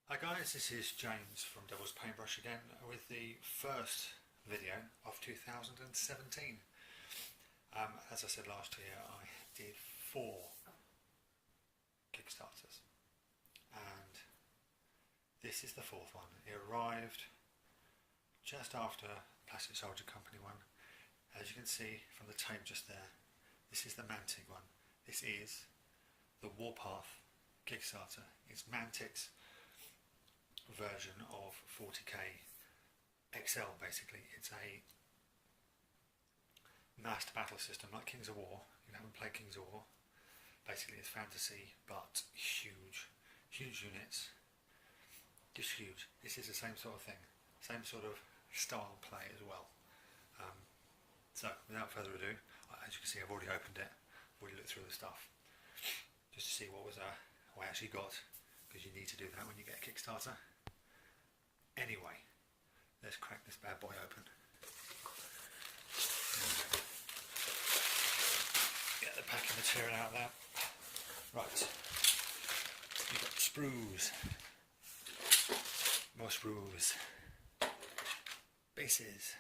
Hi guys, this is James from Devil's Paintbrush again with the first video of 2017. As I said last year, I did 4 Kickstarters and this is the 4th one. It arrived just after Plastic Soldier Company one. As you can see from the tape just there, this is the Mantic one. This is the Warpath Kickstarter. It's Mantic's version of 40k XL. Basically it's a massed battle system like Kings of War. You haven't played Kings of War. Basically it's fantasy but huge units, just huge. This is the same sort of thing, same sort of style play as well. So without further ado, as you can see I've already opened it, already looked through the stuff just to see what I actually got, because you need to do that when you get a Kickstarter. Anyway, let's crack this bad boy open. Get the packing material out there. Right, you've got sprues, more sprues, bases,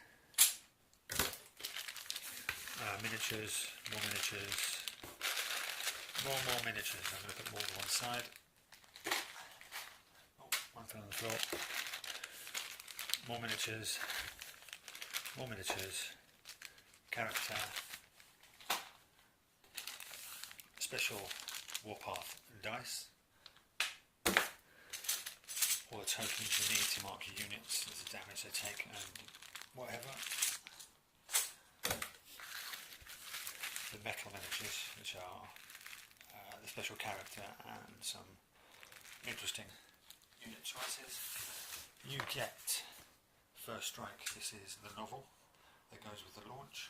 miniatures, more miniatures, more miniatures. I'm going to put more on one side. Oh, one fell on the floor. More miniatures, character, special warpath dice, all the tokens you need to mark your units, the damage they take and whatever. The metal miniatures, which are the special character and some interesting unit choices. You get First Strike. This is the novel that goes with the launch.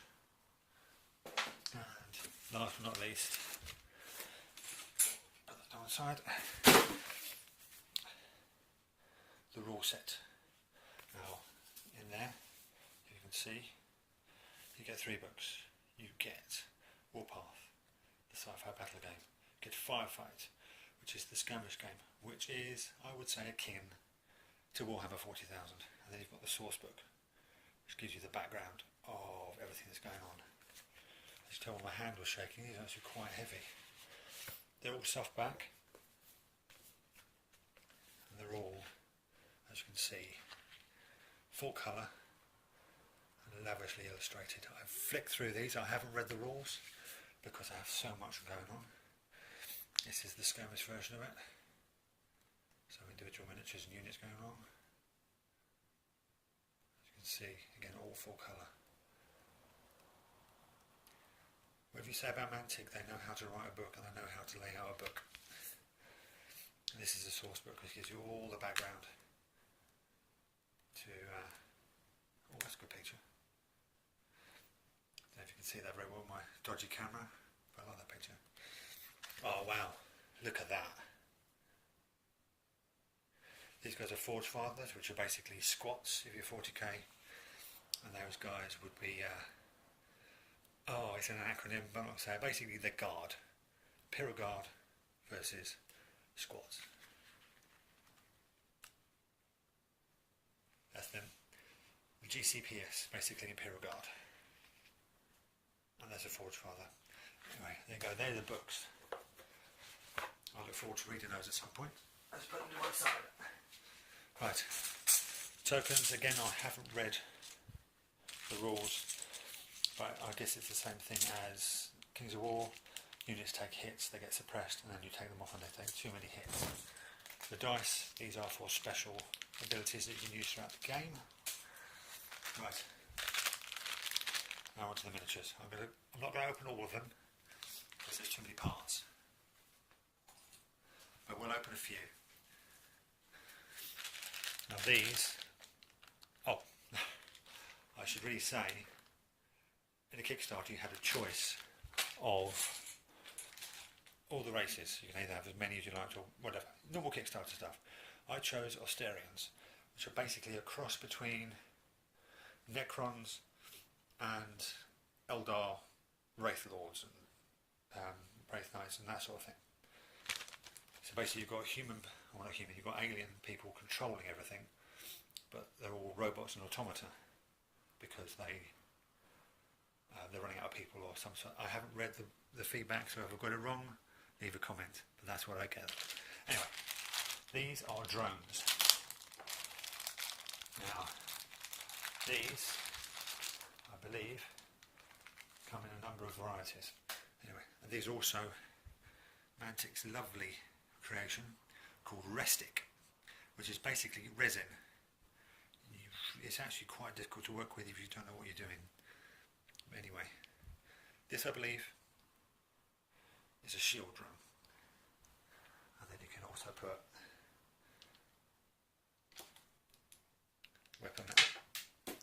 And last but not least, put that down the side, the rule set. Now in there you can see you get 3 books. You get Warpath, the sci-fi battle game. You get Firefight, which is the skirmish game, which is, I would say, akin to Warhammer 40,000. And then you've got the source book, which gives you the background of everything that's going on. As you can tell, my hand was shaking. These are actually quite heavy. They're all soft back, and they're all, as you can see, full colour and lavishly illustrated. I've flicked through these. I haven't read the rules because I have so much going on. This is the skirmish version of it. So individual miniatures and units going on. See, again, all full colour. Whatever you say about Mantic, they know how to write a book and they know how to lay out a book. And this is a source book which gives you all the background to oh, that's a good picture. I don't know if you can see that very well with my dodgy camera, but I like that picture. Oh wow, look at that. These guys are Forge Fathers, which are basically squats if you're 40k, and those guys would be, oh, it's an acronym, but I'm not saying, basically the guard, Imperial Guard versus squats. That's them. GCPS, basically Imperial Guard, and there's a Forge Father. Anyway, there you go, they're the books. I look forward to reading those at some point. Let's put them to one side. Right, tokens, again I haven't read the rules, but I guess it's the same thing as Kings of War. Units take hits, they get suppressed, and then you take them off and they take too many hits. The dice, these are for special abilities that you can use throughout the game. Right, now on to the miniatures. I'm not going to open all of them because there's too many parts, but we'll open a few. Now these, oh, I should really say, in a Kickstarter you had a choice of all the races. You can either have as many as you like or whatever, normal Kickstarter stuff. I chose Austerians, which are basically a cross between Necrons and Eldar Wraith Lords and Wraith Knights and that sort of thing. So basically you've got human well, not human, you've got alien people controlling everything, but they're all robots and automata because they're running out of people or some sort. I haven't read the feedback, so if I've got it wrong, leave a comment, but that's what I get. Anyway, these are drones. Now, these, I believe, come in a number of varieties. Anyway, and these are also Mantic's lovely creation called Restic, which is basically resin. It's actually quite difficult to work with if you don't know what you're doing. But anyway, this I believe is a shield drum, and then you can also put weapon mount.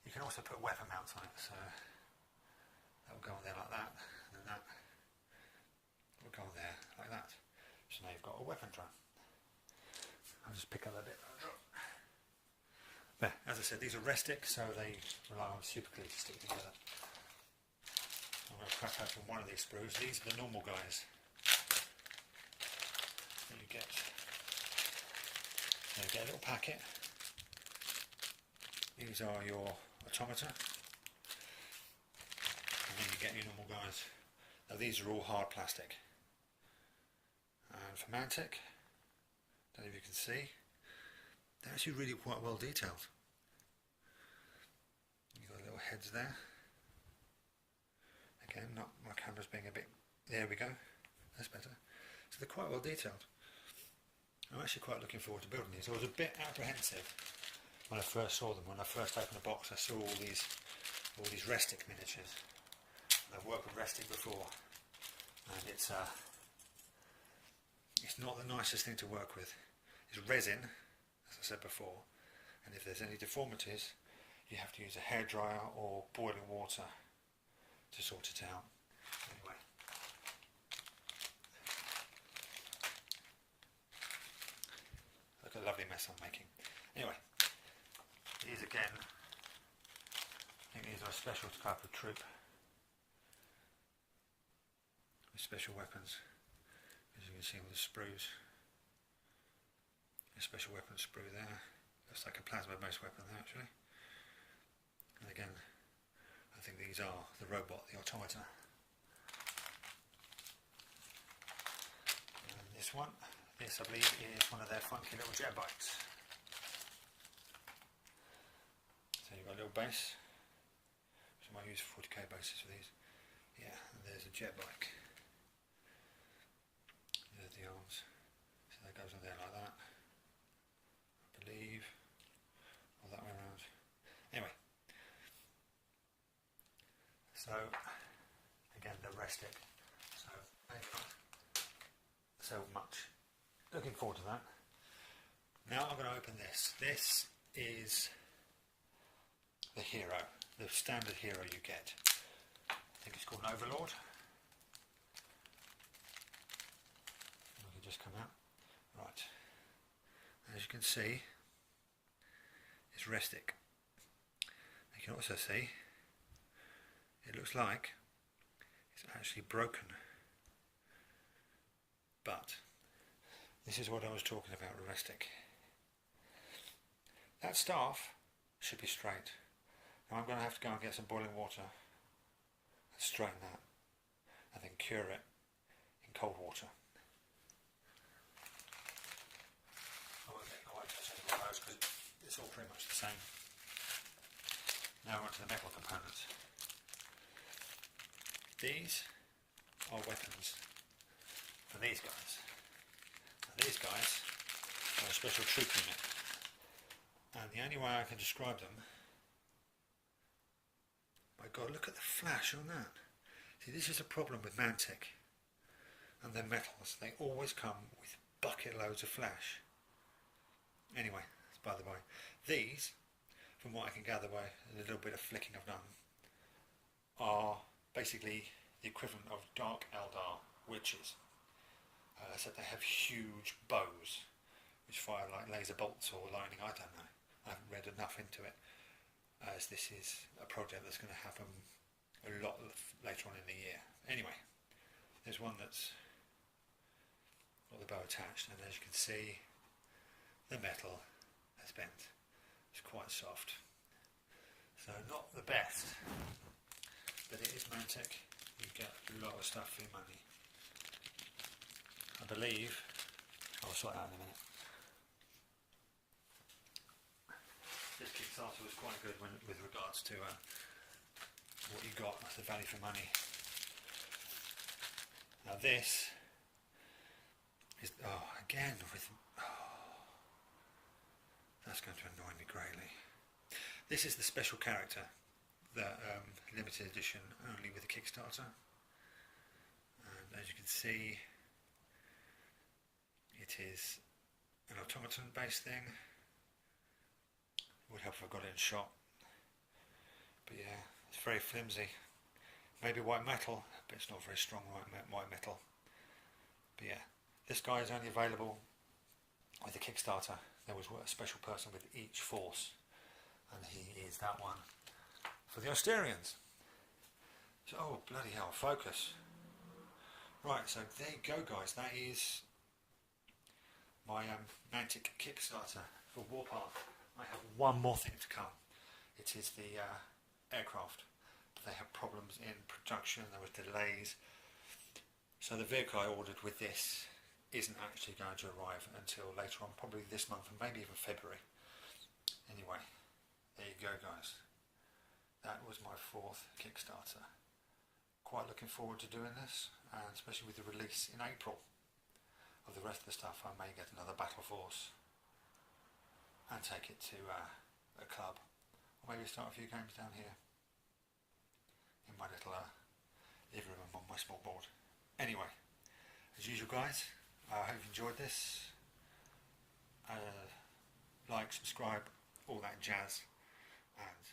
You can also put weapon mounts on it, so that will go on there like that, and then that will go on there like that. So now you've got a weapon drum. I'll just pick up that bit. But as I said, these are Restic, so they rely on super glue to stick together. I'm going to crack open one of these sprues. These are the normal guys that you get. You get a little packet. These are your automata, and then you get your normal guys. Now these are all hard plastic. And for Mantic, don't know if you can see, they're actually really quite well detailed. You've got little heads there. Again, not my camera's being a bit, there we go, that's better. So they're quite well detailed. I'm actually quite looking forward to building these. I was a bit apprehensive when I first saw them. When I first opened the box, I saw all these Restic miniatures. And I've worked with Restic before, and it's not the nicest thing to work with. It's resin, as I said before, and if there's any deformities, you have to use a hairdryer or boiling water to sort it out. Anyway, look at the lovely mess I'm making. Anyway, these again, I think these are a special type of troop with special weapons. As you can see with the sprues, a special weapon sprue there. Looks like a plasma-based weapon there actually. And again, I think these are the robot, the automata. And this I believe is one of their funky little jet bikes. So you've got a little base, which I might use 40k bases for these. Yeah, and there's a jet bike. There's the arms. So that goes on there like that, I believe, or that way around. Anyway, so again the Restic. So they've got so much. Looking forward to that. Now I'm going to open this. This is the hero, the standard hero you get. I think it's called an Overlord. It can just come out. Right. As you can see, it's Restic. You can also see it looks like it's actually broken. But this is what I was talking about with Restic. That staff should be straight. Now I'm going to have to go and get some boiling water and straighten that, and then cure it in cold water. I won't touch any more of those because it's all pretty much the same. Now we're on to the metal components. These are weapons for these guys. Now these guys are a special troop unit, and the only way I can describe them, my God, look at the flash on that. See, this is a problem with Mantic and their metals. They always come with bucket loads of flash. Anyway, that's by the by. These, from what I can gather by a little bit of flicking I've done, are basically the equivalent of Dark Eldar witches. Except they have huge bows which fire like laser bolts or lightning, I don't know. I haven't read enough into it, as this is a project that's going to happen a lot later on in the year. Anyway, there's one that's got the bow attached, and as you can see, the metal has bent. It's quite soft, so not the best, but it is Mantic. You get a lot of stuff for your money. I believe, I'll sort it out in a minute. This Kickstarter was quite good with regards to what you got, the value for money. Now this is, again with, that's going to annoy me greatly. This is the special character, the limited edition only with the Kickstarter. And as you can see, it is an automaton based thing. Would help if I got it in shot. But yeah, it's very flimsy. Maybe white metal, but it's not very strong white metal. But yeah, this guy is only available with the Kickstarter. There was a special person with each force, and he is that one for the Osterians. So, oh bloody hell, focus. Right, so there you go guys, that is my Mantic Kickstarter for Warpath. I have one more thing to come. It is the aircraft. They have problems in production, there were delays. So the vehicle I ordered with this isn't actually going to arrive until later on, probably this month and maybe even February. Anyway, there you go guys. That was my 4th Kickstarter. Quite looking forward to doing this, and especially with the release in April of the rest of the stuff. I may get another battle force and take it to a club, or maybe start a few games down here in my little living room on my small board. Anyway, as usual guys, I hope you enjoyed this. Like, subscribe, all that jazz, and